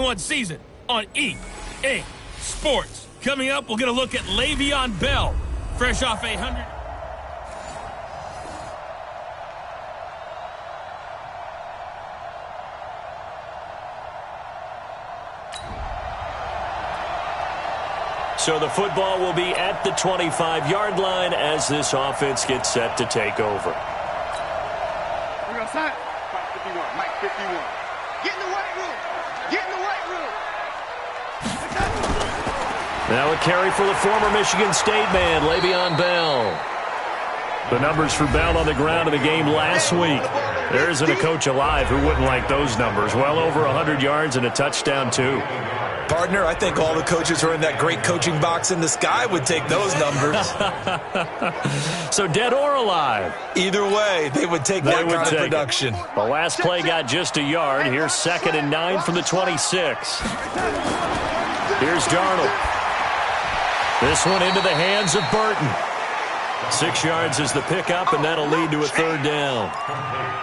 One season on EA Sports. Coming up, we'll get a look at Le'Veon Bell, fresh off 100. So the football will be at the 25-yard line as this offense gets set to take over. We're going to sign. Mike 51. Mike 51. Get in the weight room. Get in the weight room. Now a carry for the former Michigan State man, Le'Veon Bell. The numbers for Bell on the ground in the game last week. There isn't a coach alive who wouldn't like those numbers. Well over 100 yards and a touchdown, too. Partner, I think all the coaches who are in that great coaching box in the sky would take those numbers. So dead or alive? Either way, they would take that kind of production. The last play got just a yard. Here's 2nd and 9 from the 26. Here's Darnold. This one into the hands of Burton. 6 yards is the pickup, and that'll lead to a 3rd down.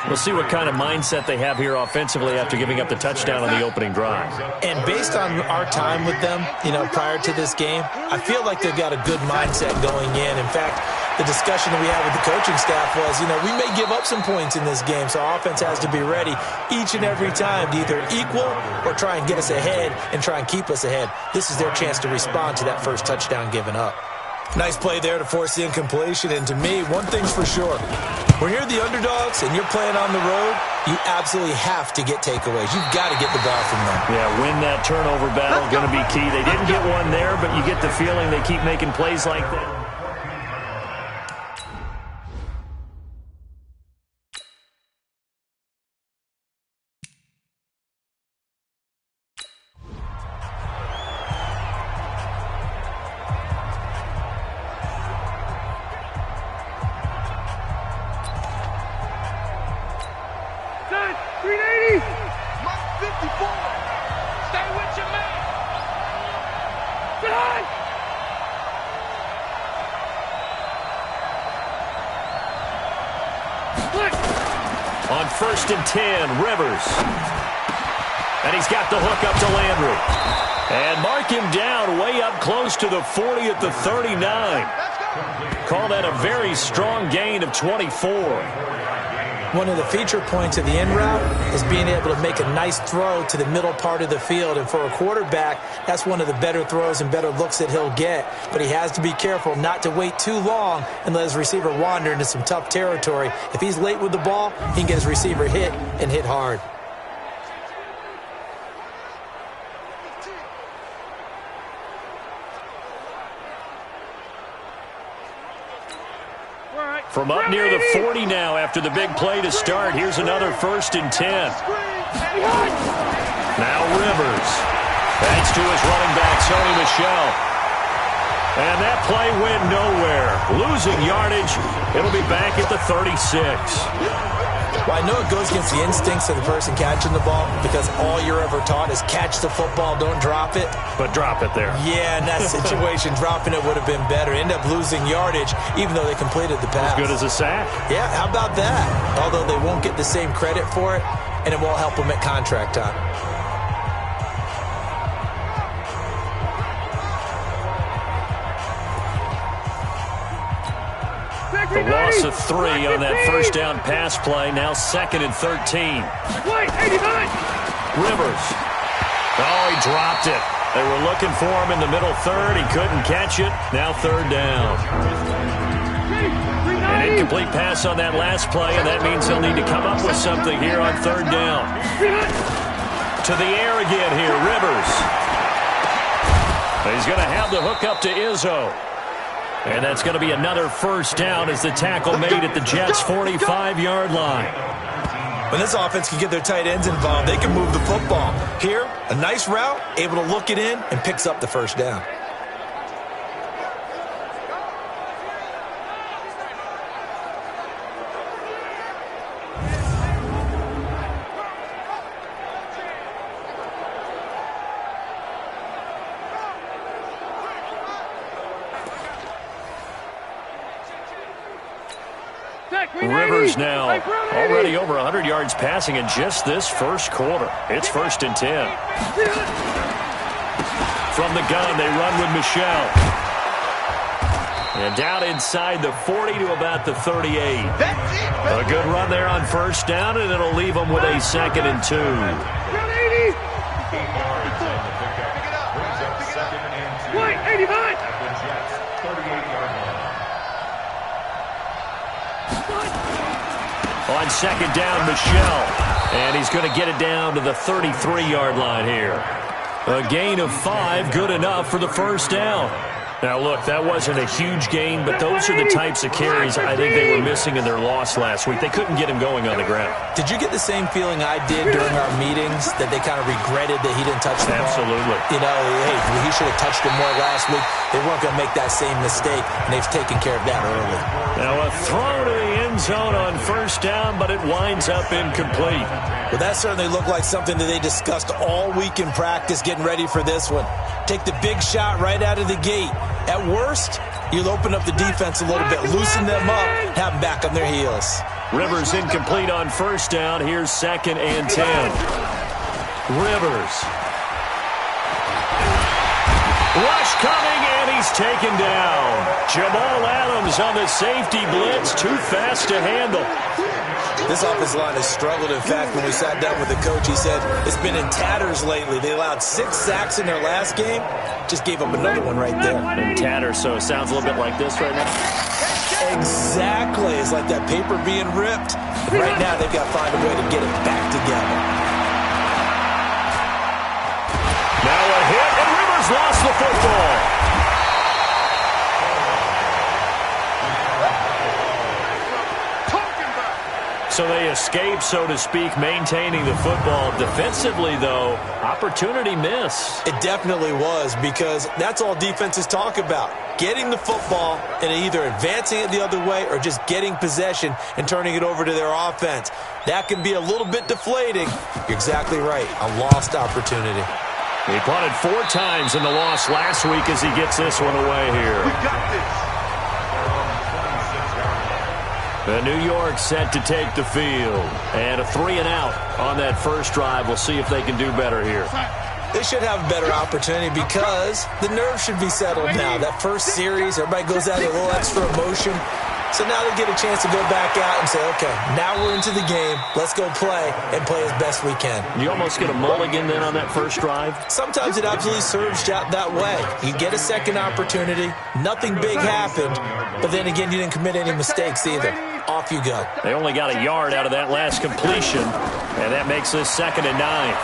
We'll see what kind of mindset they have here offensively after giving up the touchdown on the opening drive. And based on our time with them, prior to this game, I feel like they've got a good mindset going in. In fact, the discussion that we had with the coaching staff was, we may give up some points in this game, so our offense has to be ready each and every time to either equal or try and get us ahead and try and keep us ahead. This is their chance to respond to that first touchdown given up. Nice play there to force the incompletion. And to me, one thing's for sure. When you're the underdogs and you're playing on the road, you absolutely have to get takeaways. You've got to get the ball from them. Yeah, win that turnover battle, going to be key. They didn't get one there, but you get the feeling they keep making plays like that. On 1st and 10, Rivers. And he's got the hook up to Landry. And mark him down way up close to the 40 at the 39. Call that a very strong gain of 24. One of the feature points of the in route is being able to make a nice throw to the middle part of the field. And for a quarterback, that's one of the better throws and better looks that he'll get. But he has to be careful not to wait too long and let his receiver wander into some tough territory. If he's late with the ball, he can get his receiver hit and hit hard. From up near the 40 now after the big play to start. Here's another 1st and 10. Now Rivers. Thanks to his running back, Sony Michel. And that play went nowhere. Losing yardage. It'll be back at the 36. Well, I know it goes against the instincts of the person catching the ball because all you're ever taught is catch the football, don't drop it. But drop it there. Yeah, in that situation, dropping it would have been better. End up losing yardage even though they completed the pass. As good as a sack. Yeah, how about that? Although they won't get the same credit for it, and it won't help them at contract time. The loss of 3 on that 1st down pass play. Now 2nd and 13. Rivers. Oh, he dropped it. They were looking for him in the middle 3rd. He couldn't catch it. Now 3rd down. An incomplete pass on that last play, and that means they'll need to come up with something here on 3rd down. To the air again here, Rivers. He's going to have the hook up to Izzo. And that's going to be another 1st down as the tackle made at the Jets' 45-yard line. When this offense can get their tight ends involved, they can move the football. Here, a nice route, able to look it in, and picks up the 1st down. Rivers now already over 100 yards passing in just this first quarter. It's 1st and 10. From the gun, they run with Michelle. And down inside the 40 to about the 38. A good run there on 1st down, and it'll leave them with a 2nd and 2. On 2nd down, Michelle. And he's going to get it down to the 33-yard line here. A gain of 5, good enough for the 1st down. Now, look, that wasn't a huge gain, but those are the types of carries I think they were missing in their loss last week. They couldn't get him going on the ground. Did you get the same feeling I did during our meetings, that they kind of regretted that he didn't touch the ball? Absolutely. You know, hey, he should have touched it more last week. They weren't going to make that same mistake, and they've taken care of that early. Now, a throw to the end zone on 1st down, but it winds up incomplete. Well, that certainly looked like something that they discussed all week in practice, getting ready for this one. Take the big shot right out of the gate. At worst, you'll open up the defense a little bit, loosen them up, have them back on their heels. Rivers incomplete on 1st down. Here's 2nd and 10. Rivers. Rush coming, and he's taken down. Jamal Adams on the safety blitz, too fast to handle. This offensive line has struggled. In fact, when we sat down with the coach, he said it's been in tatters lately. They allowed 6 sacks in their last game. Just gave up another one right there. In tatters, so it sounds a little bit like this right now. Exactly. It's like that paper being ripped. And right now, they've got to find a way to get it back together. Now a hit, and Rivers lost the football. So they escape, so to speak, maintaining the football. Defensively, though, opportunity miss. It definitely was, because that's all defenses talk about. Getting the football and either advancing it the other way or just getting possession and turning it over to their offense. That can be a little bit deflating. You're exactly right. A lost opportunity. He punted 4 times in the loss last week as he gets this one away here. We got this. The New York set to take the field. And a 3-and-out on that first drive. We'll see if they can do better here. They should have a better opportunity because the nerves should be settled now. That first series, everybody goes out with a little extra emotion. So now they get a chance to go back out and say, okay, now we're into the game. Let's go play and play as best we can. You almost get a mulligan then on that first drive? Sometimes it absolutely serves out that way. You get a second opportunity. Nothing big happened. But then again, you didn't commit any mistakes either. Off you go. They only got a yard out of that last completion, and that makes this 2nd and 9.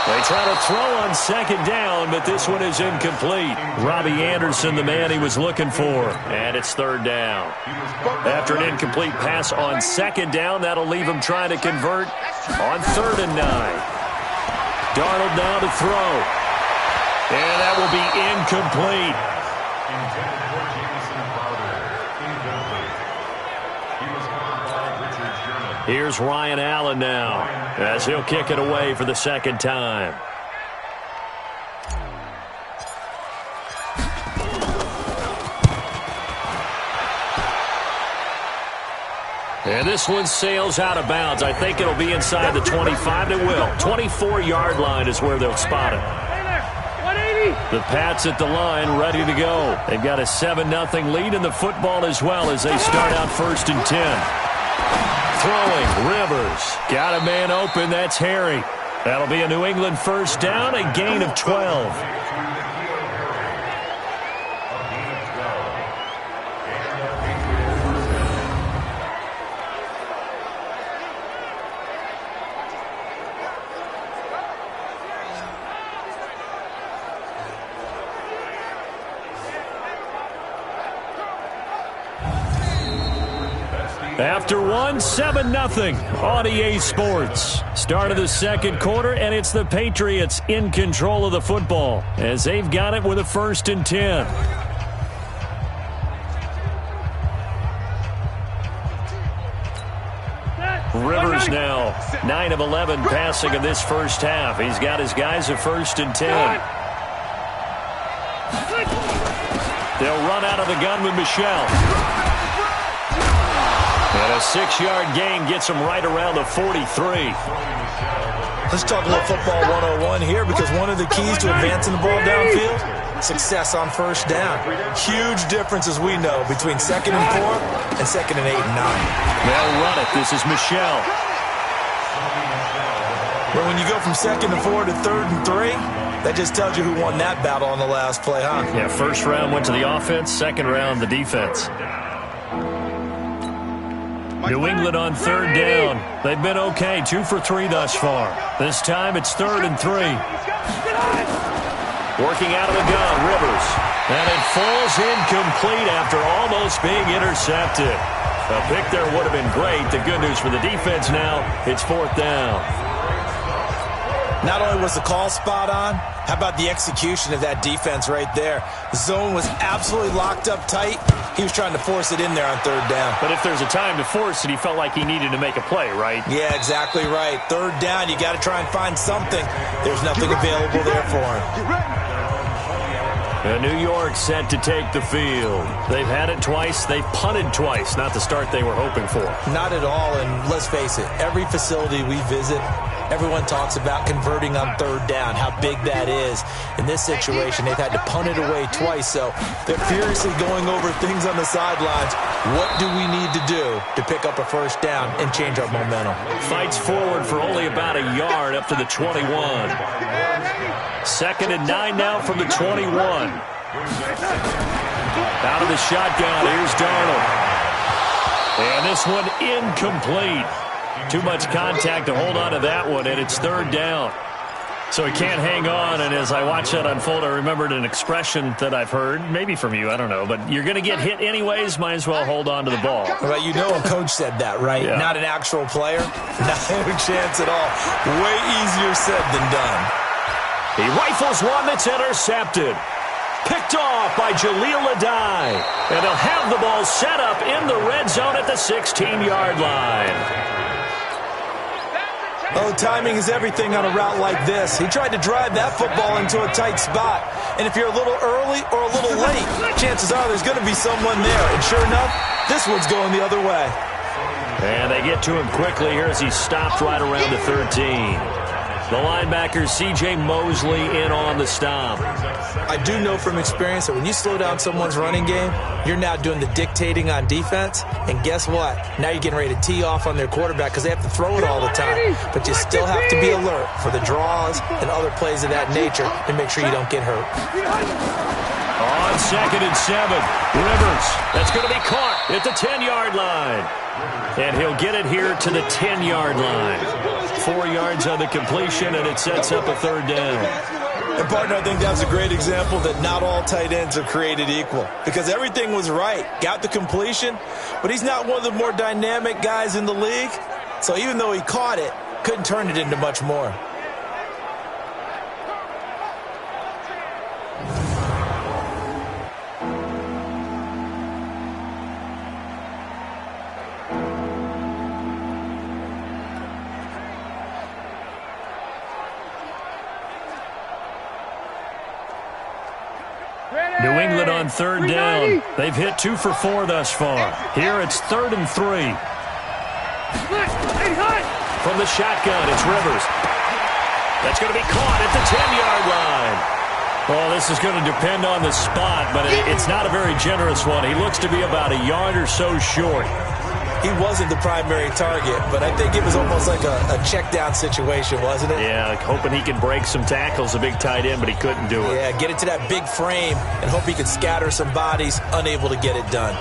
They try to throw on 2nd down, but this one is incomplete. Robbie Anderson, the man he was looking for, and it's 3rd down. After an incomplete pass on 2nd down, that'll leave him trying to convert on 3rd and 9. Darnold now to throw, and that will be incomplete. Here's Ryan Allen now as he'll kick it away for the 2nd time. And this one sails out of bounds. I think it'll be inside the 25. It will. 24-yard line is where they'll spot it. The Pats at the line ready to go. They've got a 7-0 lead in the football as well as they start out 1st and 10. Throwing, Rivers. Got a man open, that's Harry. That'll be a New England 1st down, a gain of 12. After 7-0 on EA Sports. Start of the 2nd quarter, and it's the Patriots in control of the football as they've got it with a 1st and 10. Rivers now 9 of 11 passing in this first half. He's got his guys at 1st and 10. They'll run out of the gun with Michelle. And a 6-yard gain gets him right around the 43. Let's talk a little football 101 here, because one of the keys to advancing the ball downfield, success on first down. Huge difference, as we know, between 2nd and 4 and 2nd and 8 and 9. They'll run it. This is Michelle. But when you go from 2nd and 4 to 3rd and 3, that just tells you who won that battle on the last play, huh? Yeah, first round went to the offense, second round the defense. New England on 3rd down. They've been okay, 2 for 3 thus far. This time it's 3rd and 3. Working out of the gun, Rivers. And it falls incomplete after almost being intercepted. A pick there would have been great. The good news for the defense now, it's 4th down. Not only was the call spot on, how about the execution of that defense right there? The zone was absolutely locked up tight. He was trying to force it in there on 3rd down. But if there's a time to force it, he felt like he needed to make a play, right? Yeah, exactly right. 3rd down, you got to try and find something. There's nothing available there for him. And New York set to take the field. They've had it twice. They've punted twice. Not the start they were hoping for. Not at all, and let's face it, every facility we visit, everyone talks about converting on 3rd down, how big that is. In this situation, they've had to punt it away twice, so they're furiously going over things on the sidelines. What do we need to do to pick up a first down and change our momentum? Fights forward for only about a yard up to the 21. 2nd and 9 now from the 21. Out of the shotgun, here's Darnold. And this one incomplete. Too much contact to hold on to that one, and it's 3rd down. So he can't hang on, and as I watch that unfold, I remembered an expression that I've heard, maybe from you, I don't know, but you're going to get hit anyways, might as well hold on to the ball. Well, you know a coach said that, right? Yeah. Not an actual player. No chance at all. Way easier said than done. He rifles one that's intercepted. Picked off by Jaleel Adai. And they'll have the ball set up in the red zone at the 16-yard line. Oh, timing is everything on a route like this. He tried to drive that football into a tight spot. And if you're a little early or a little late, chances are there's going to be someone there. And sure enough, this one's going the other way. And they get to him quickly here as he stopped right around the 13. The linebacker, C.J. Mosley, in on the stop. I do know from experience that when you slow down someone's running game, you're now doing the dictating on defense. And guess what? Now you're getting ready to tee off on their quarterback because they have to throw it all the time. But you still have to be alert for the draws and other plays of that nature to make sure you don't get hurt. On 2nd and 7, Rivers. That's going to be caught at the 10-yard line. And he'll get it here to the 10-yard line. 4 yards on the completion, and it sets up a 3rd down. And, partner, I think that's a great example that not all tight ends are created equal. Because everything was right. Got the completion, but he's not one of the more dynamic guys in the league. So even though he caught it, couldn't turn it into much more. New England on 3rd down. They've hit 2 for 4 thus far. Here it's 3rd and 3. From the shotgun, it's Rivers. That's going to be caught at the 10-yard line. Well, this is going to depend on the spot, but it's not a very generous one. He looks to be about a yard or so short. He wasn't the primary target, but I think it was almost like a check-down situation, wasn't it? Yeah, like hoping he could break some tackles, a big tight end, but he couldn't do it. Yeah, get it to that big frame and hope he could scatter some bodies, unable to get it done.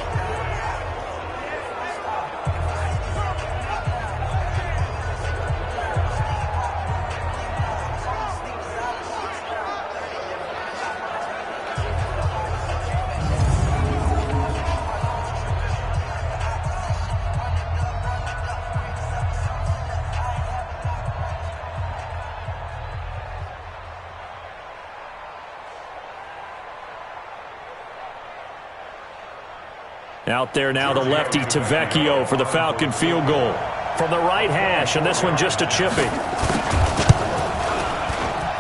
Out there now, the lefty Tavecchio for the Falcon field goal. From the right hash, and this one just a chipping.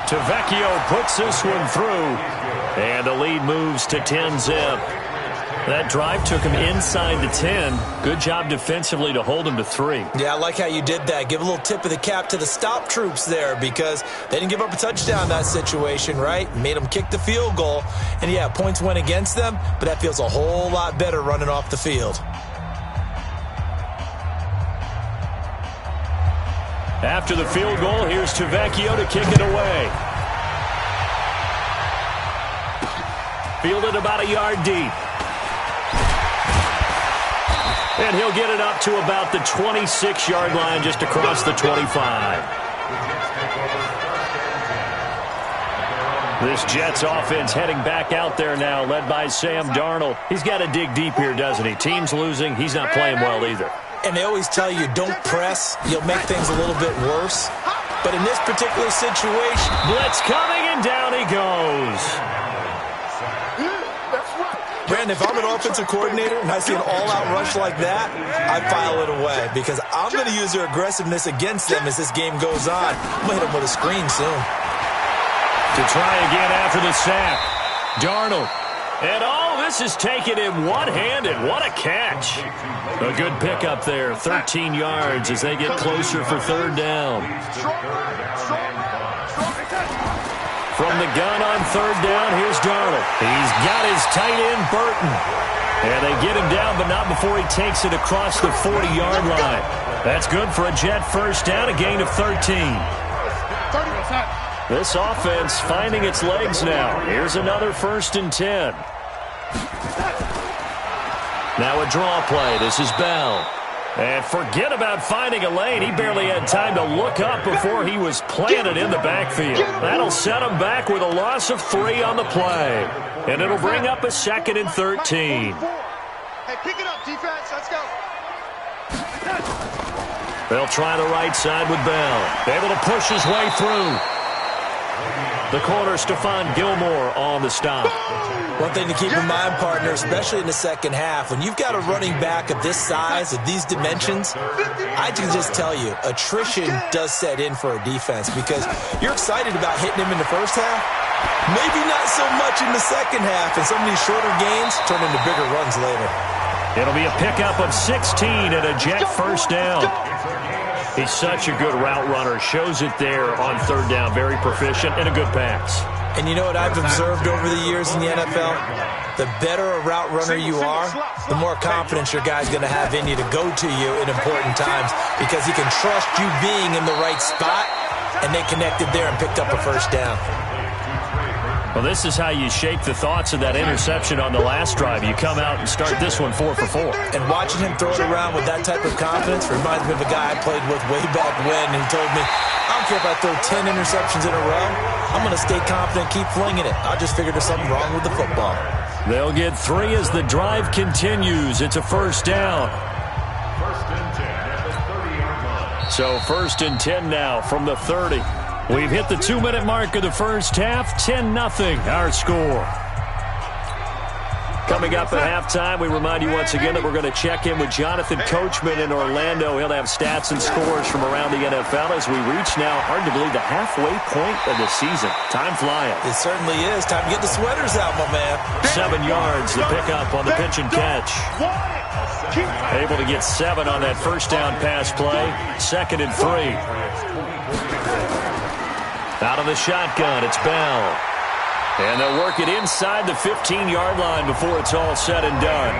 Tavecchio puts this one through, and the lead moves to 10-zip. That drive took him inside the 10. Good job defensively to hold him to 3. Yeah, I like how you did that. Give a little tip of the cap to the stop troops there because they didn't give up a touchdown in that situation, right? Made them kick the field goal. And, yeah, points went against them, but that feels a whole lot better running off the field. After the field goal, here's Tavecchio to kick it away. Fielded about a yard deep. And he'll get it up to about the 26-yard line, just across the 25. This Jets offense heading back out there now, led by Sam Darnold. He's got to dig deep here, doesn't he? Team's losing. He's not playing well either. And they always tell you, don't press. You'll make things a little bit worse. But in this particular situation, blitz coming, and down he goes. Brandon, if I'm an offensive coordinator and I see an all-out rush like that, I file it away because I'm going to use their aggressiveness against them as this game goes on. I'm going to hit them with a screen soon. To try again after the sack. Darnold. And this is taken in one-handed. What a catch. A good pickup there. 13 yards as they get closer for third down. From the gun on third down, here's Darnold. He's got his tight end, Burton. And they get him down, but not before he takes it across the 40-yard line. That's good for a Jet first down, a gain of 13. This offense finding its legs now. Here's another 1st and 10. Now a draw play. This is Bell. And forget about finding a lane. He barely had time to look up before he was planted in the backfield. That'll set him back with a loss of 3 on the play. And it'll bring up a 2nd and 13. Hey, pick it up, defense. Let's go. They'll try the right side with Bell. Able to push his way through. The corner, Stephon Gilmore on the stop. One thing to keep in mind, partner, especially in the second half, when you've got a running back of this size, of these dimensions, I can just tell you, attrition does set in for a defense because you're excited about hitting him in the first half, maybe not so much in the second half, and some of these shorter gains turn into bigger runs later. It'll be a pickup of 16 and a Jet first down. He's such a good route runner. Shows it there on third down. Very proficient and a good pass. And you know what I've observed over the years in the NFL? The better a route runner you are, the more confidence your guy's going to have in you to go to you in important times because he can trust you being in the right spot, and they connected there and picked up a first down. Well, this is how you shape the thoughts of that interception on the last drive. You come out and start this one 4 for 4. And watching him throw it around with that type of confidence reminds me of a guy I played with way back when who told me, I don't care if I throw 10 interceptions in a row. I'm going to stay confident, keep flinging it. I just figured there's something wrong with the football. They'll get 3 as the drive continues. It's a first down. So 1st and 10 now from the 30. We've hit the 2-minute mark of the first half. 10-0 our score. Coming up at halftime, we remind you once again that we're going to check in with Jonathan Coachman in Orlando. He'll have stats and scores from around the NFL as we reach now, hard to believe, the halfway point of the season. Time flying. It certainly is. Time to get the sweaters out, my man. 7 yards, the pickup on the pitch and catch. Able to get 7 on that first down pass play. 2nd and 3. Out of the shotgun, it's Bell. And they'll work it inside the 15-yard line before it's all said and done.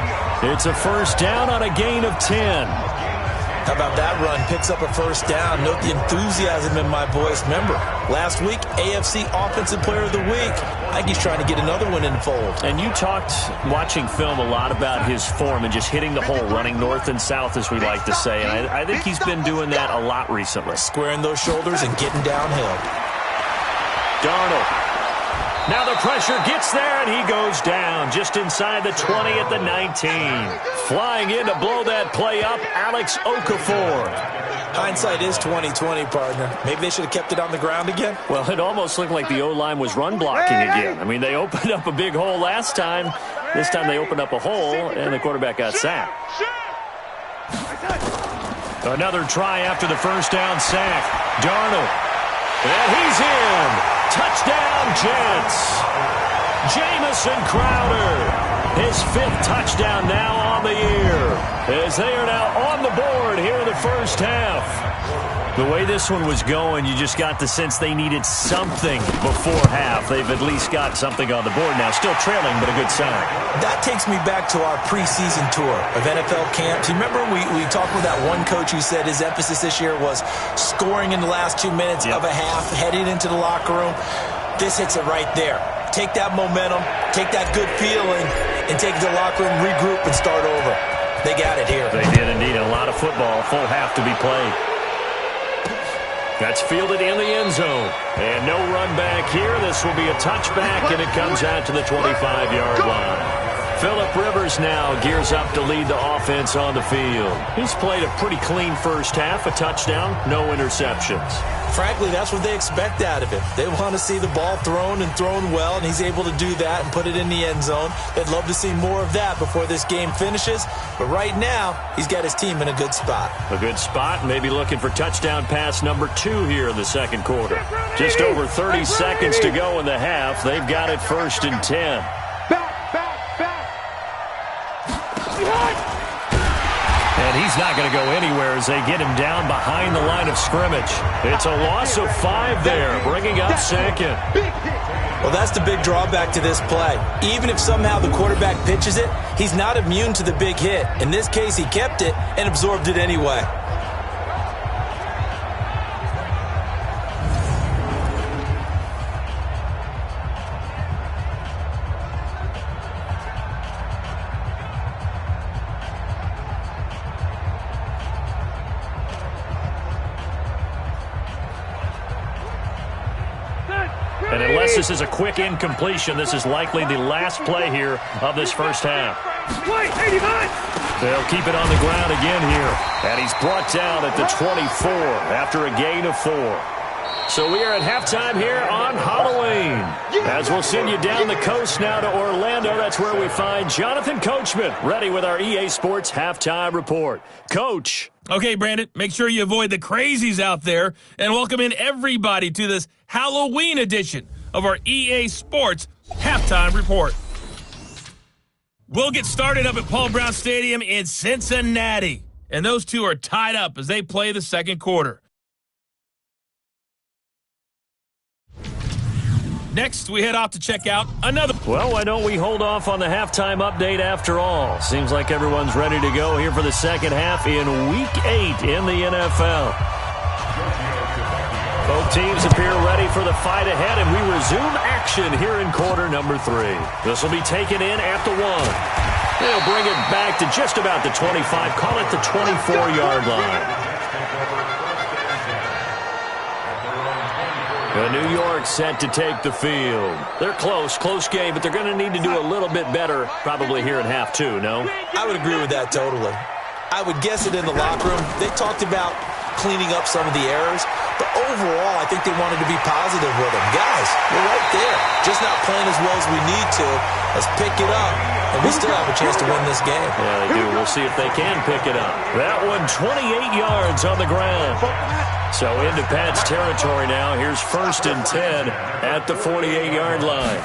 It's a first down on a gain of 10. How about that run? Picks up a first down. Note the enthusiasm in my voice. Remember, last week, AFC Offensive Player of the Week. I think he's trying to get another one in the fold. And you talked, watching film, a lot about his form and just hitting the hole, running north and south, as we like to say. And I think he's been doing that a lot recently. Squaring those shoulders and getting downhill. Darnold. Now the pressure gets there, and he goes down just inside the 20 at the 19. Flying in to blow that play up, Alex Okafor. Hindsight is 20/20, partner. Maybe they should have kept it on the ground again. Well, it almost looked like the O-line was run blocking again. I mean, they opened up a big hole last time. This time they opened up a hole, and the quarterback got sacked. Another try after the first down sack. Darnold. And he's in. Touchdown, Jets. Jamison Crowder, his 5th touchdown now on the year, as they are now on the board here in the first half. The way this one was going, you just got the sense they needed something before half. They've at least got something on the board now. Still trailing, but a good sign. That takes me back to our preseason tour of NFL camps. You remember we talked with that one coach who said his emphasis this year was scoring in the last 2 minutes of a half, heading into the locker room. This hits it right there. Take that momentum, take that good feeling, and take it to the locker room, regroup, and start over. They got it here. They did indeed. A lot of football, full half to be played. That's fielded in the end zone. And no run back here. This will be a touchback, and it comes out to the 25-yard line. Phillip Rivers now gears up to lead the offense on the field. He's played a pretty clean first half, a touchdown, no interceptions. Frankly, that's what they expect out of him. They want to see the ball thrown and thrown well, and he's able to do that and put it in the end zone. They'd love to see more of that before this game finishes. But right now, he's got his team in a good spot. A good spot, maybe looking for touchdown pass number 2 here in the second quarter. Just over 30 seconds to go in the half. They've got it 1st and 10. And he's not going to go anywhere as they get him down behind the line of scrimmage. It's a loss of 5 there, bringing up 2nd. Well, that's the big drawback to this play. Even if somehow the quarterback pitches it, he's not immune to the big hit. In this case, he kept it and absorbed it anyway. And unless this is a quick incompletion, this is likely the last play here of this first half. They'll keep it on the ground again here. And he's brought down at the 24 after a gain of 4. So we are at halftime here on Halloween. As we'll send you down the coast now to Orlando, that's where we find Jonathan Coachman, ready with our EA Sports Halftime Report. Coach. Okay, Brandon, make sure you avoid the crazies out there and welcome in everybody to this Halloween edition of our EA Sports Halftime Report. We'll get started up at Paul Brown Stadium in Cincinnati, and those two are tied up as they play the second quarter. Next, we head off to check out another. Well, why don't we hold off on the halftime update after all? Seems like everyone's ready to go here for the second half in Week 8 in the NFL. Both teams appear ready for the fight ahead, and we resume action here in quarter number 3. This will be taken in at the 1. They'll bring it back to just about the 25, call it the 24-yard line. New York set to take the field. They're close game, but they're going to need to do a little bit better probably here in half 2, no? I would agree with that totally. I would guess it in the locker room. They talked about cleaning up some of the errors, but overall, I think they wanted to be positive with them. Guys, we're right there. Just not playing as well as we need to. Let's pick it up, and we still have a chance to win this game. Yeah, they do. We'll see if they can pick it up. That one, 28 yards on the ground. So into Pat's territory now. Here's 1st and 10 at the 48-yard line.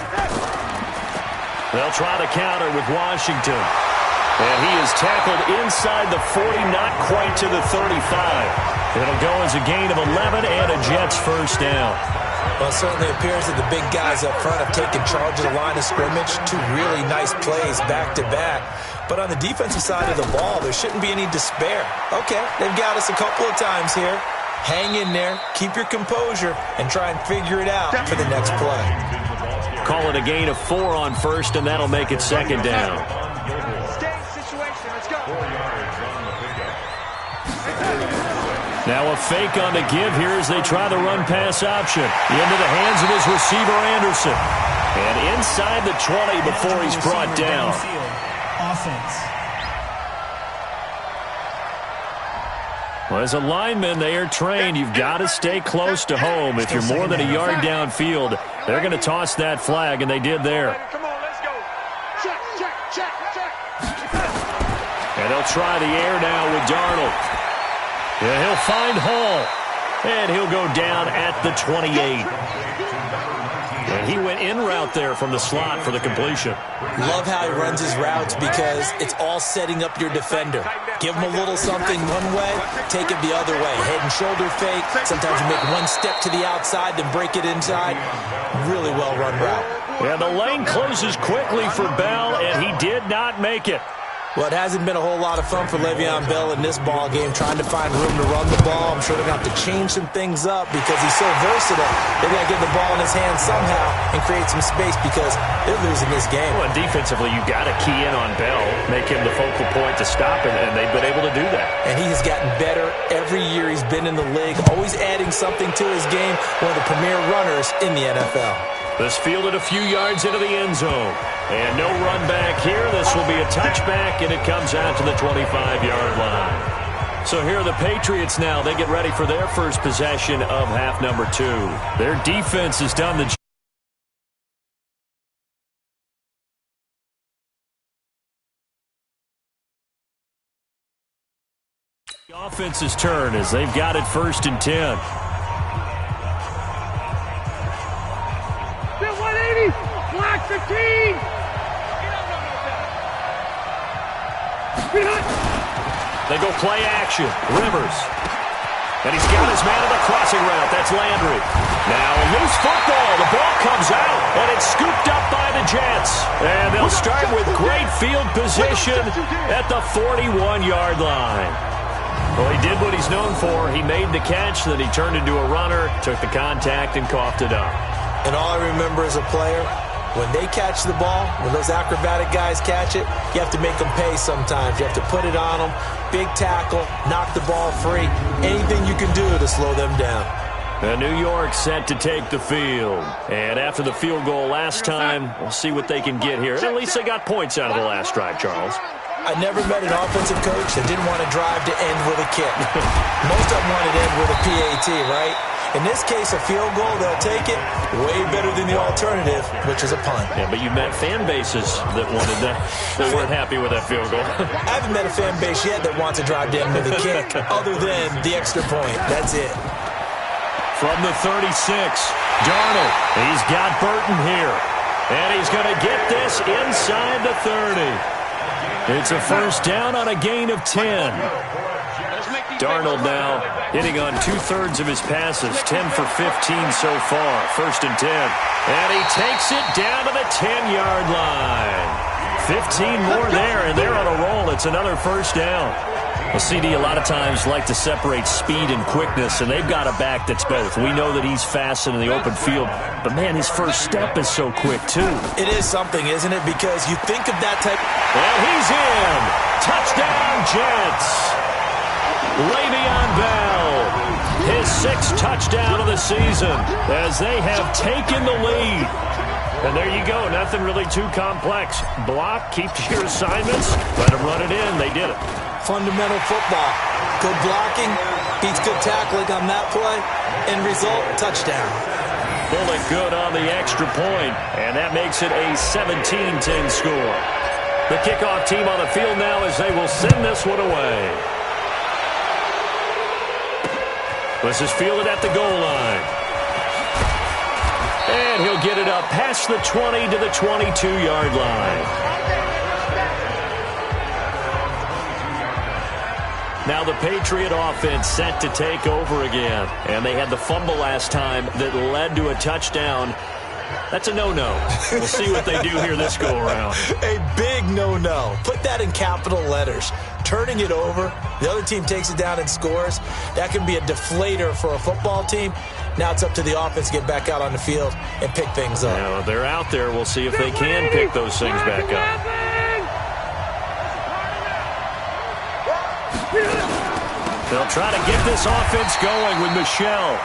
They'll try to counter with Washington. And he is tackled inside the 40, not quite to the 35. It'll go as a gain of 11 and a Jets first down. Well, it certainly appears that the big guys up front have taken charge of the line of scrimmage. 2 really nice plays back-to-back. But on the defensive side of the ball, there shouldn't be any despair. Okay, they've got us a couple of times here. Hang in there, keep your composure, and try and figure it out for the next play. Call it a gain of 4 on 1st, and that'll make it 2nd down. Now a fake on the give here as they try the run-pass option. Into the hands of his receiver, Anderson. And inside the 20 before he's brought down. Offense. Well, as a lineman, they are trained. You've got to stay close to home. If you're more than a yard downfield, they're going to toss that flag, and they did there. Come on, let's go. Check. And they'll try the air now with Darnold. Yeah, he'll find Hall, and he'll go down at the 28. And he went in route there from the slot for the completion. Love how he runs his routes because it's all setting up your defender. Give him a little something one way, take it the other way. Head and shoulder fake. Sometimes you make one step to the outside, then break it inside. Really well-run route. Yeah, the lane closes quickly for Bell, and he did not make it. Well, it hasn't been a whole lot of fun for Le'Veon Bell in this ball game, trying to find room to run the ball. I'm sure they're going to have to change some things up because he's so versatile. They're going to get the ball in his hands somehow and create some space because they're losing this game. Well, and defensively, you've got to key in on Bell, make him the focal point to stop him, and they've been able to do that. And he has gotten better every year he's been in the league, always adding something to his game, one of the premier runners in the NFL. This fielded a few yards into the end zone. And no run back here. This will be a touchback, and it comes out to the 25-yard line. So here are the Patriots now. They get ready for their first possession of half number 2. Their defense has done the job. The offense's turn as they've got it 1st and 10. 180, block 15. They go play action. Rivers. And he's got his man on the crossing route. That's Landry. Now a loose football. The ball comes out, and it's scooped up by the Jets. And they'll start with great field position at the 41-yard line. Well, he did what he's known for. He made the catch, then he turned into a runner, took the contact, and coughed it up. And all I remember as a player, when they catch the ball, when those acrobatic guys catch it, you have to make them pay sometimes. You have to put it on them, big tackle, knock the ball free, anything you can do to slow them down. And New York set to take the field. And after the field goal last time, we'll see what they can get here. At least they got points out of the last drive, Charles. I never met an offensive coach that didn't want to drive to end with a kick. Most of them wanted to end with a PAT, right? In this case, a field goal, they'll take it way better than the alternative, which is a punt. Yeah, but you've met fan bases that wanted that. They weren't happy with that field goal. I haven't met a fan base yet that wants to drive to end with a kick other than the extra point. That's it. From the 36, Darnold. He's got Burton here. And he's going to get this inside the 30. It's a first down on a gain of 10. Darnold now hitting on 2/3 of his passes, 10 for 15 so far, 1st and 10. And he takes it down to the 10-yard line. 15 more there, and they're on a roll. It's another first down. Well, CD, a lot of times like to separate speed and quickness, and they've got a back that's both. We know that he's fast in the open field, but, man, his first step is so quick, too. It is something, isn't it? Because you think of that type. And he's in. Touchdown, Jets. Le'Veon Bell, his 6th touchdown of the season as they have taken the lead. And there you go, nothing really too complex. Block, keep to your assignments, let them run it in. They did it. Fundamental football. Good blocking, beats good tackling on that play, end result, touchdown. Bullet good on the extra point, and that makes it a 17-10 score. The kickoff team on the field now as they will send this one away. This is fielded at the goal line. And he'll get it up past the 20 to the 22-yard line. Now the Patriot offense set to take over again. And they had the fumble last time that led to a touchdown. That's a no-no. We'll see what they do here this go-around. A big no-no. Put that in capital letters. Turning it over, the other team takes it down and scores. That can be a deflator for a football team. Now it's up to the offense to get back out on the field and pick things up. Now, they're out there. We'll see if they can pick those things back up. They'll try to get this offense going with Michelle.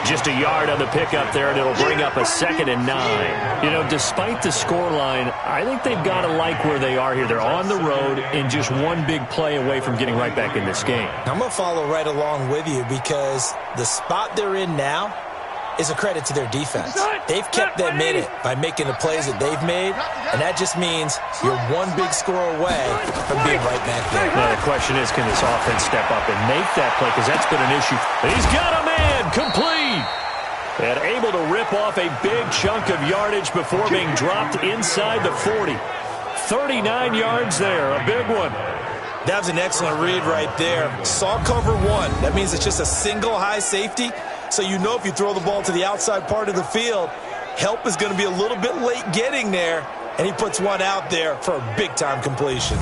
Just a yard on the pickup there, and it'll bring up a 2nd and 9. You know, despite the scoreline, I think they've got to like where they are here. They're on the road and just one big play away from getting right back in this game. I'm going to follow right along with you because the spot they're in now is a credit to their defense. They've kept them in it by making the plays that they've made, and that just means you're one big score away from being right back there. Now, the question is, can this offense step up and make that play? Because that's been an issue. He's got a man complete. And able to rip off a big chunk of yardage before being dropped inside the 40. 39 yards there, a big one. That was an excellent read right there. Saw cover one. That means it's just a single high safety. So you know if you throw the ball to the outside part of the field, help is going to be a little bit late getting there. And he puts one out there for a big-time completion.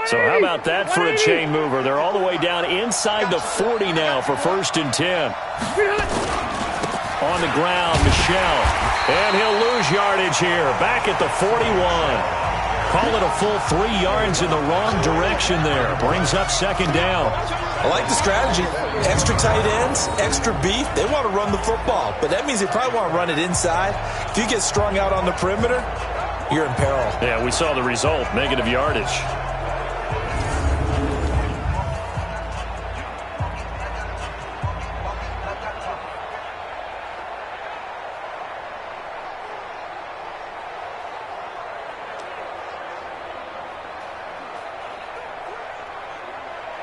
So how about that for a chain mover? They're all the way down inside the 40 now for 1st and 10. On the ground, Michel. And he'll lose yardage here. Back at the 41. Call it a full 3 yards in the wrong direction there. Brings up 2nd down. I like the strategy. Extra tight ends, extra beef. They want to run the football, but that means they probably want to run it inside. If you get strung out on the perimeter, you're in peril. Yeah, we saw the result, negative yardage.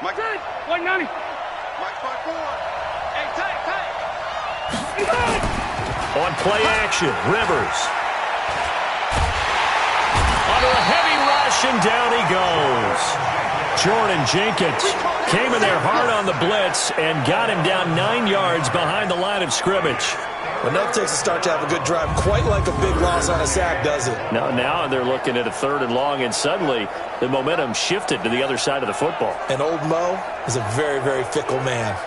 Mike, 190. Mike, 5-4. Hey, tight. On play action, Rivers. Under a heavy rush, and down he goes. Jordan Jenkins came in there hard on the blitz and got him down 9 yards behind the line of scrimmage. Enough takes a start to have a good drive, quite like a big loss on a sack, does it? Now they're looking at a 3rd and long, and suddenly the momentum shifted to the other side of the football. And old Mo is a very, very fickle man.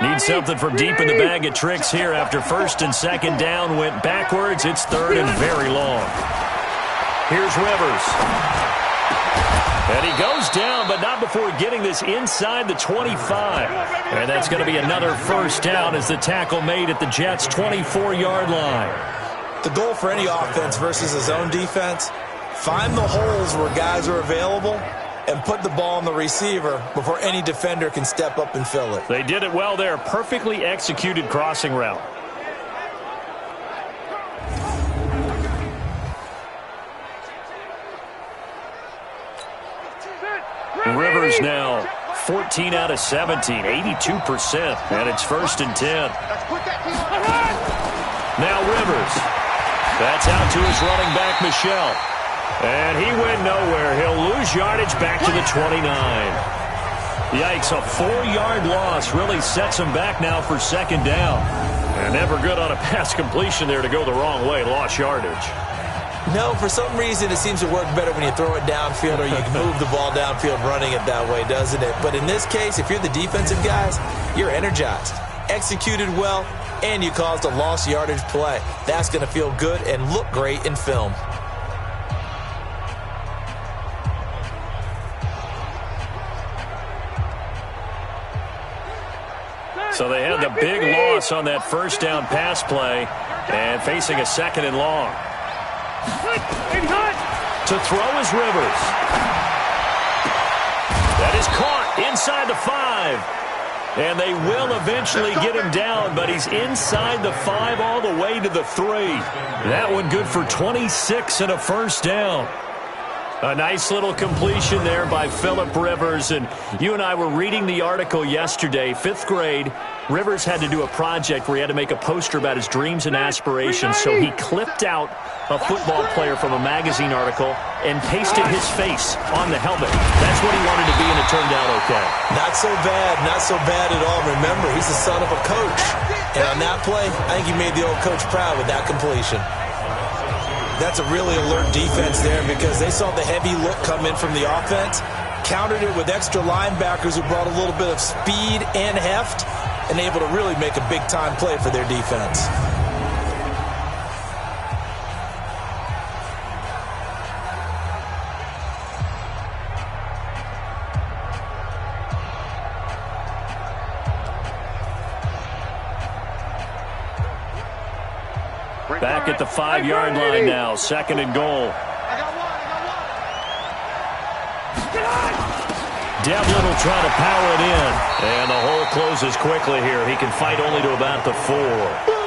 Need something from deep in the bag of tricks here after 1st and 2nd down went backwards. It's 3rd and very long. Here's Rivers. And he goes down, but not before getting this inside the 25. And that's going to be another 1st down as the tackle made at the Jets' 24-yard line. The goal for any offense versus a zone defense, find the holes where guys are available and put the ball on the receiver before any defender can step up and fill it. They did it well there. Perfectly executed crossing route. Rivers now 14 out of 17, 82%, and it's 1st and 10. Now Rivers. That's out to his running back, Michel. And he went nowhere. He'll lose yardage back to the 29. Yikes, a 4-yard loss really sets him back now for 2nd down. And never good on a pass completion there to go the wrong way. Lost yardage. No, for some reason it seems to work better when you throw it downfield or you can move the ball downfield running it that way, doesn't it? But in this case, if you're the defensive guys, you're energized, executed well, and you caused a lost yardage play. That's going to feel good and look great in film. So they had the big loss on that 1st down pass play and facing a 2nd and long. To throw is Rivers. That is caught inside the 5. And they will eventually get him down, but he's inside the 5 all the way to the 3. That one good for 26 and a 1st down. A nice little completion there by Phillip Rivers. And you and I were reading the article yesterday, 5th grade. Rivers had to do a project where he had to make a poster about his dreams and aspirations. So he clipped out a football player from a magazine article and pasted his face on the helmet. That's what he wanted to be, and it turned out okay. Not so bad at all. Remember, he's the son of a coach. And on that play, I think he made the old coach proud with that completion. That's a really alert defense there because they saw the heavy look come in from the offense, countered it with extra linebackers who brought a little bit of speed and heft, and able to really make a big-time play for their defense. Back at the 5-yard line now, 2nd and goal. Devlin will try to power it in. And the hole closes quickly here. He can fight only to about the 4.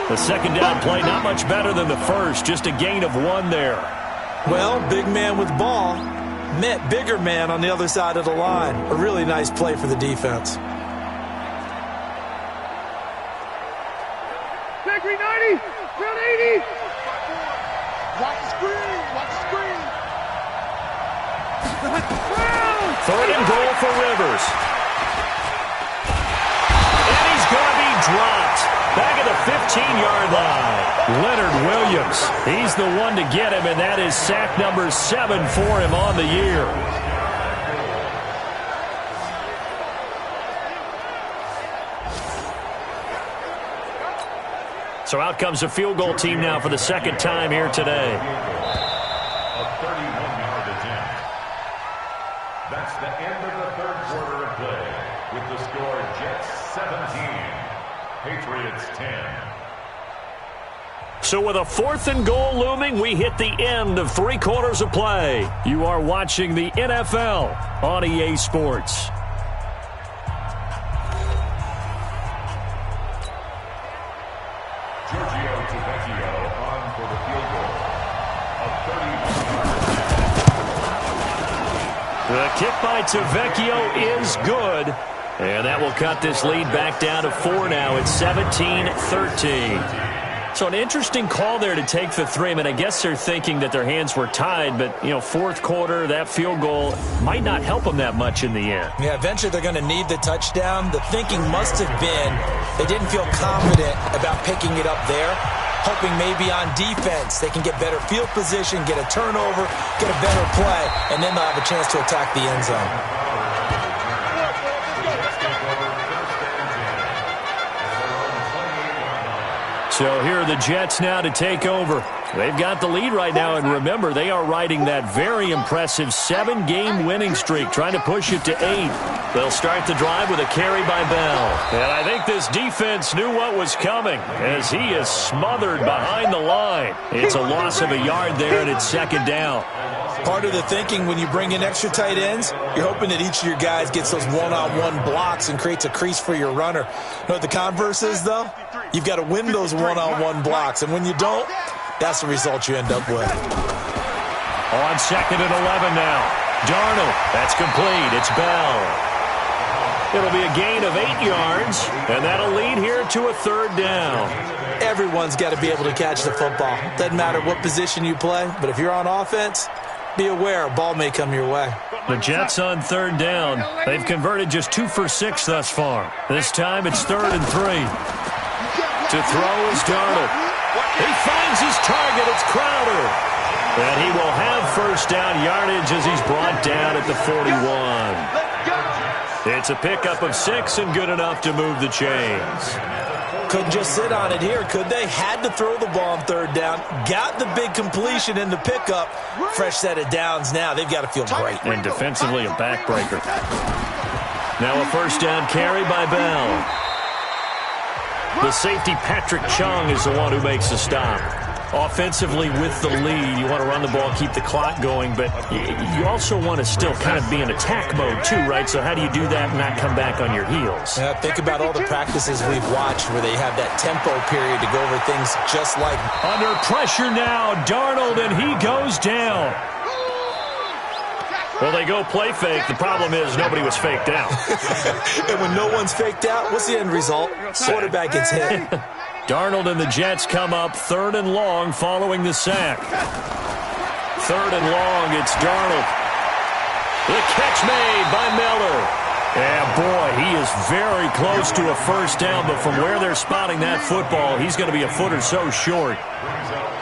The 2nd down play, not much better than the first. Just a gain of 1 there. Well, big man with ball met bigger man on the other side of the line. A really nice play for the defense. Bakery 90, round 80. Watch the screen, watch the screen. 3rd and goal for Rivers. And he's going to be dropped. Back at the 15-yard line. Leonard Williams. He's the one to get him, and that is sack number 7 for him on the year. So out comes a field goal team now for the 2nd time here today. A 31-yard attempt. That's the end of the 3rd quarter of play, with the score Jets 17, Patriots 10. So with a 4th and goal looming, we hit the end of 3 quarters of play. You are watching the NFL on EA Sports. The kick by Tavecchio is good. And that will cut this lead back down to 4 now. It's 17-13. So an interesting call there to take the 3. I mean, I guess they're thinking that their hands were tied, but, 4th quarter, that field goal might not help them that much in the end. Yeah, eventually they're going to need the touchdown. The thinking must have been they didn't feel confident about picking it up there, hoping maybe on defense they can get better field position, get a turnover, get a better play, and then they'll have a chance to attack the end zone. So here are the Jets now to take over. They've got the lead right now, and remember, they are riding that very impressive 7-game winning streak, trying to push it to 8. They'll start the drive with a carry by Bell. And I think this defense knew what was coming as he is smothered behind the line. It's a loss of a yard there, and it's 2nd down. Part of the thinking when you bring in extra tight ends, you're hoping that each of your guys gets those one-on-one blocks and creates a crease for your runner. You know what the converse is, though? You've got to win those one-on-one blocks, and when you don't, that's the result you end up with. On 2nd and 11 now. Darnold, that's complete. It's Bell. It'll be a gain of 8 yards, and that'll lead here to a 3rd down. Everyone's got to be able to catch the football. Doesn't matter what position you play, but if you're on offense, be aware a ball may come your way. The Jets on 3rd down. They've converted just 2 for 6 thus far. This time it's 3rd and 3. To throw is Darnold. He finds his target. It's Crowder. And he will have 1st down yardage as he's brought down at the 41. It's a pickup of 6 and good enough to move the chains. Couldn't just sit on it here, could they? Had to throw the ball on 3rd down. Got the big completion in the pickup. Fresh set of downs now. They've got to feel great. And defensively, a backbreaker. Now a 1st down carry by Bell. The safety, Patrick Chung, is the one who makes the stop. Offensively, with the lead, you want to run the ball, keep the clock going, but you also want to still kind of be in attack mode too, right? So how do you do that and not come back on your heels? Yeah, think about all the practices we've watched where they have that tempo period to go over things just like... Under pressure now, Darnold, and he goes down. Well, they go play fake. The problem is nobody was faked out. And when no one's faked out, what's the end result? Quarterback gets hit. Darnold and the Jets come up 3rd and long following the sack. 3rd and long, it's Darnold. The catch made by Miller. And, boy, he is very close to a 1st down, but from where they're spotting that football, he's going to be a foot or so short.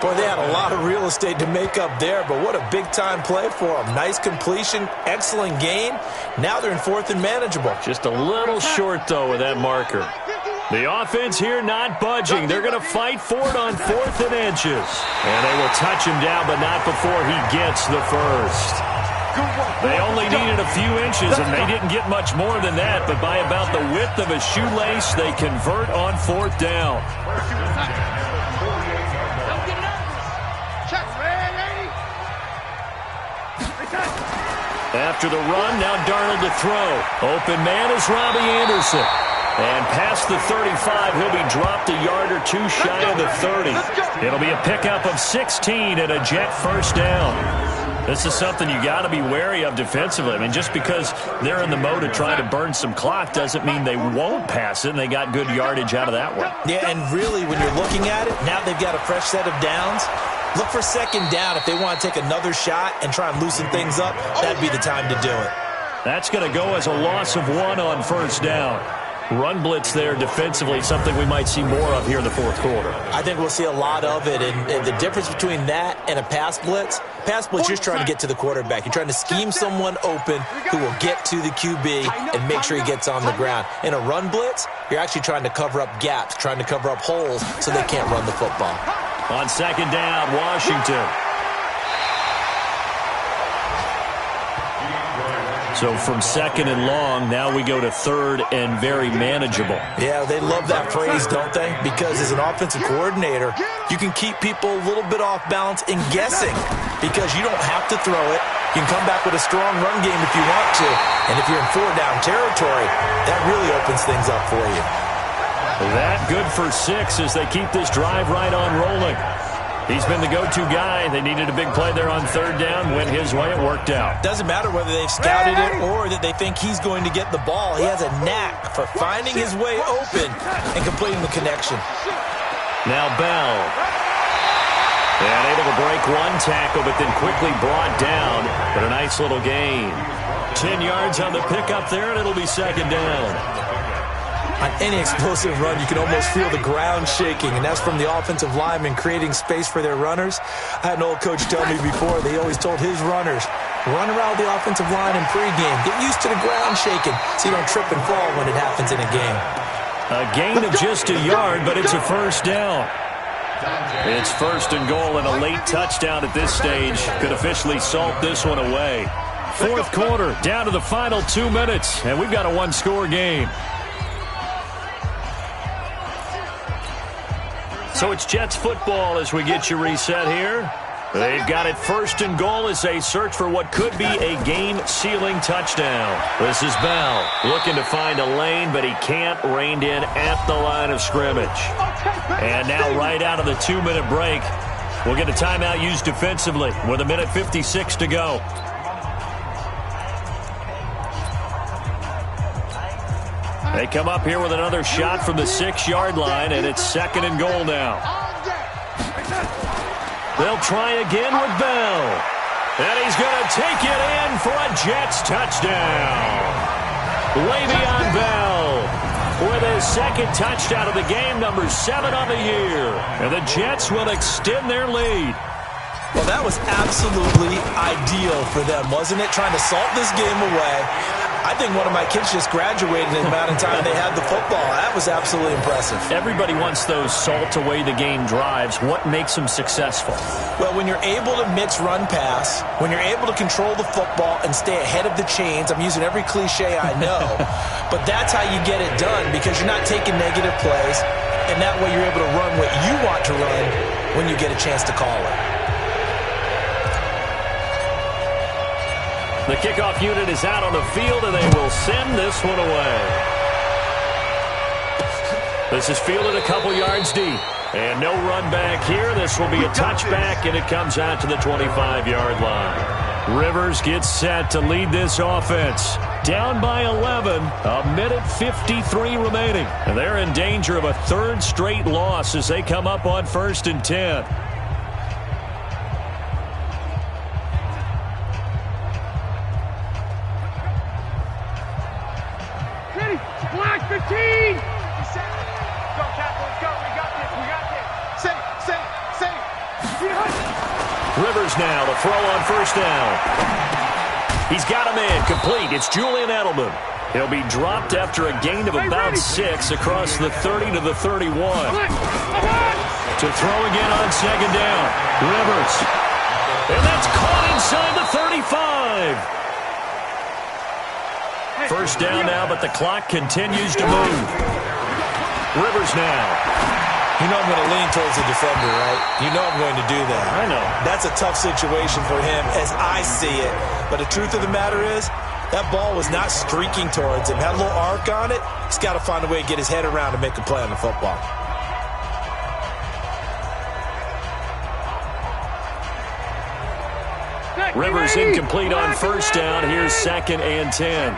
Boy, they had a lot of real estate to make up there, but what a big-time play for them. Nice completion, excellent gain. Now they're in 4th and manageable. Just a little short, though, with that marker. The offense here not budging. They're going to fight for it on 4th and inches. And they will touch him down, but not before he gets the 1st. They only needed a few inches, and they didn't get much more than that, but by about the width of a shoelace, they convert on 4th down. After the run, now Darnold to throw. Open man is Robbie Anderson. And past the 35, he'll be dropped a yard or two shy of the 30. It'll be a pickup of 16 and a Jet first down. This is something you got to be wary of defensively. I mean, just because they're in the mode of trying to burn some clock doesn't mean they won't pass it, and they got good yardage out of that one. Yeah, and really, when you're looking at it, now they've got a fresh set of downs. Look for second down. If they want to take another shot and try and loosen things up, that'd be the time to do it. That's going to go as a loss of 1 on first down. Run blitz there defensively, something we might see more of here in the fourth quarter. I think we'll see a lot of it, and the difference between that and a pass blitz, you're just trying to get to the quarterback. You're trying to scheme someone open who will get to the QB and make sure he gets on the ground. In a run blitz, you're actually trying to cover up gaps, trying to cover up holes so they can't run the football. On second down, Washington. So from second and long, now we go to third and very manageable. Yeah, they love that phrase, don't they? Because as an offensive coordinator, you can keep people a little bit off balance and guessing because you don't have to throw it. You can come back with a strong run game if you want to. And if you're in 4-down territory, that really opens things up for you. That good for 6 as they keep this drive right on rolling. He's been the go-to guy. They needed a big play there on third down. Went his way. It worked out. Doesn't matter whether they've scouted it or that they think he's going to get the ball. He has a knack for finding his way open and completing the connection. Now Bell. And able to break one tackle, but then quickly brought down. But a nice little gain. 10 yards on the pickup there, and it'll be second down. On any explosive run, you can almost feel the ground shaking, and that's from the offensive linemen creating space for their runners. I had an old coach tell me before, they always told his runners, run around the offensive line in pregame. Get used to the ground shaking so you don't trip and fall when it happens in a game. A gain of just a yard, but it's a first down. It's first and goal, and a late touchdown at this stage could officially salt this one away. Fourth quarter, down to the final 2 minutes, and we've got a one-score game. So it's Jets football as we get you reset here. They've got it first and goal as they search for what could be a game-sealing touchdown. This is Bell looking to find a lane, but he can't, reined in at the line of scrimmage. And now right out of the 2-minute break, we'll get a timeout used defensively with 1:56 to go. They come up here with another shot from the 6-yard line, and it's second and goal now. They'll try again with Bell. And he's going to take it in for a Jets touchdown. Le'Veon Bell with his second touchdown of the game, number 7 on the year. And the Jets will extend their lead. Well, that was absolutely ideal for them, wasn't it? Trying to salt this game away. I think one of my kids just graduated in the amount of time they had the football. That was absolutely impressive. Everybody wants those salt-away-the-game drives. What makes them successful? Well, when you're able to mix run-pass, when you're able to control the football and stay ahead of the chains, I'm using every cliche I know, but that's how you get it done because you're not taking negative plays, and that way you're able to run what you want to run when you get a chance to call it. The kickoff unit is out on the field, and they will send this one away. This is fielded a couple yards deep. And no run back here. This will be a touchback, and it comes out to the 25-yard line. Rivers gets set to lead this offense. Down by 11, 1:53 remaining. And they're in danger of a third straight loss as they come up on 1st and 10. Black 15! Go, Cap, let's go. We got this. We got this. Save. Rivers now to throw on first down. He's got him in. Complete. It's Julian Edelman. He'll be dropped after a gain of about 6 across the 30 to the 31. To throw again on second down. Rivers. And that's caught inside the 35. First down now, but the clock continues to move. Rivers now. You know I'm going to lean towards the defender, right? You know I'm going to do that. I know. That's a tough situation for him as I see it. But the truth of the matter is, that ball was not streaking towards him. Had a little arc on it. He's got to find a way to get his head around and make a play on the football. Rivers incomplete on first down. Here's 2nd and 10.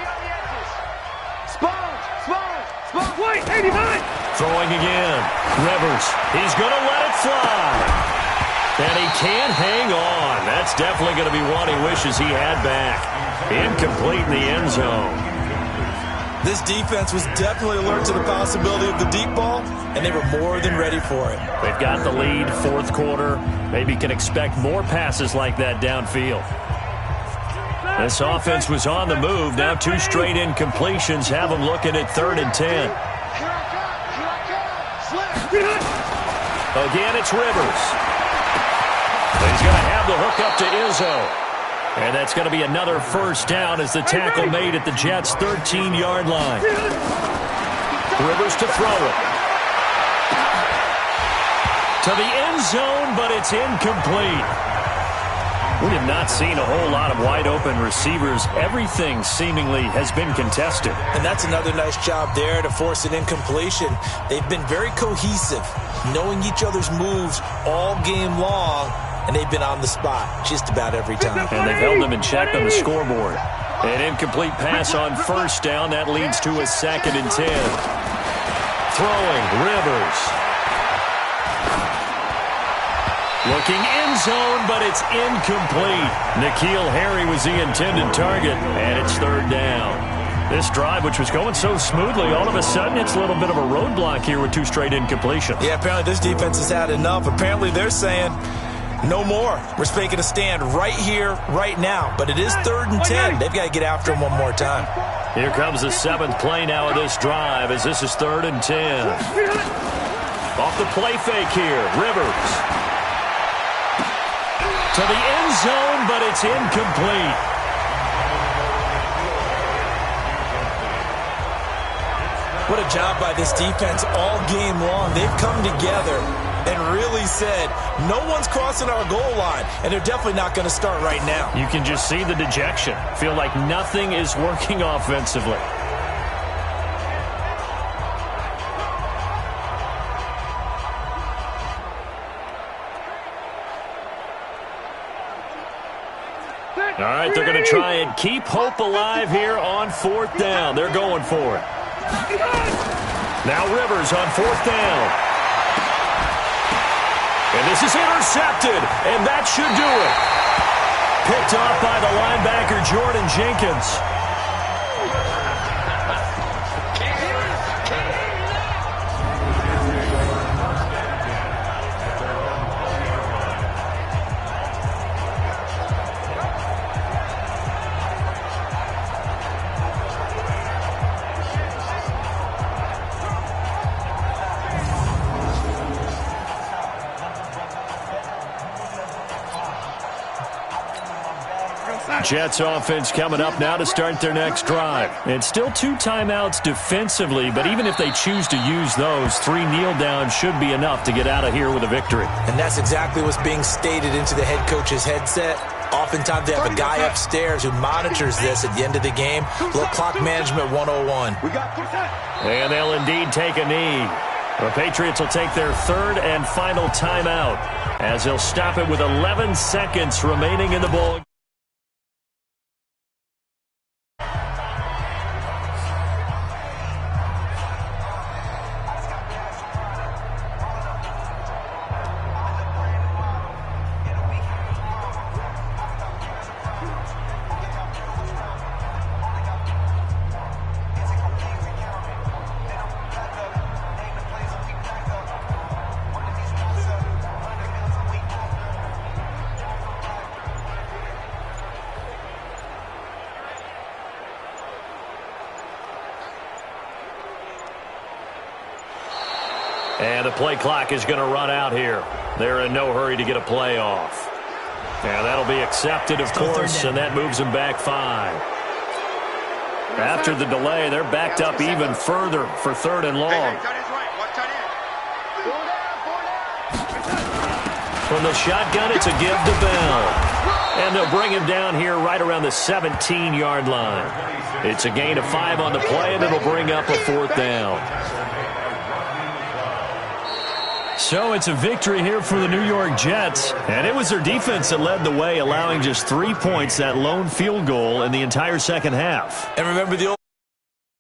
Wait, 89. Throwing again. Rivers. He's going to let it fly. And he can't hang on. That's definitely going to be one he wishes he had back. Incomplete in the end zone. This defense was definitely alert to the possibility of the deep ball, and they were more than ready for it. They've got the lead, 4th quarter. Maybe can expect more passes like that downfield. This offense was on the move. Now 2 straight incompletions have them looking at 3rd and 10. Again, it's Rivers. He's going to have the hook up to Izzo. And that's going to be another first down as the tackle made at the Jets' 13-yard line. Rivers to throw it. To the end zone, but it's incomplete. We have not seen a whole lot of wide-open receivers. Everything seemingly has been contested. And that's another nice job there to force an incompletion. They've been very cohesive, knowing each other's moves all game long, and they've been on the spot just about every time. And they've held them in check on the scoreboard. An incomplete pass on first down. That leads to a 2nd and 10. Throwing, Rivers. Looking end zone, but it's incomplete. N'Keal Harry was the intended target, and it's 3rd down. This drive, which was going so smoothly, all of a sudden it's a little bit of a roadblock here with 2 straight incompletions. Yeah, apparently this defense has had enough. Apparently they're saying, no more. We're making a stand right here, right now. But it is 3rd and 10. They've got to get after him one more time. Here comes the 7th play now of this drive as this is 3rd and 10. Off the play fake here, Rivers. To the end zone, but it's incomplete. What a job by this defense all game long. They've come together and really said, no one's crossing our goal line, and they're definitely not going to start right now. You can just see the dejection. Feel like nothing is working offensively. All right, they're going to try and keep hope alive here on 4th down. They're going for it. Now Rivers on 4th down. And this is intercepted, and that should do it. Picked off by the linebacker, Jordan Jenkins. Jets offense coming up now to start their next drive. It's still 2 timeouts defensively, but even if they choose to use those, 3 kneel downs should be enough to get out of here with a victory. And that's exactly what's being stated into the head coach's headset. Oftentimes they have a guy upstairs who monitors this at the end of the game. Little clock management 101. And they'll indeed take a knee. The Patriots will take their 3rd and final timeout as they'll stop it with 11 seconds remaining in the ball. And the play clock is going to run out here. They're in no hurry to get a play off. And that'll be accepted, of course, and that moves them back 5. After the delay, they're backed up even further for 3rd and long. From the shotgun, it's a give to Bell. And they'll bring him down here right around the 17-yard line. It's a gain of 5 on the play, and it'll bring up a 4th down. So it's a victory here for the New York Jets. And it was their defense that led the way, allowing just 3 points, that lone field goal in the entire second half. And remember the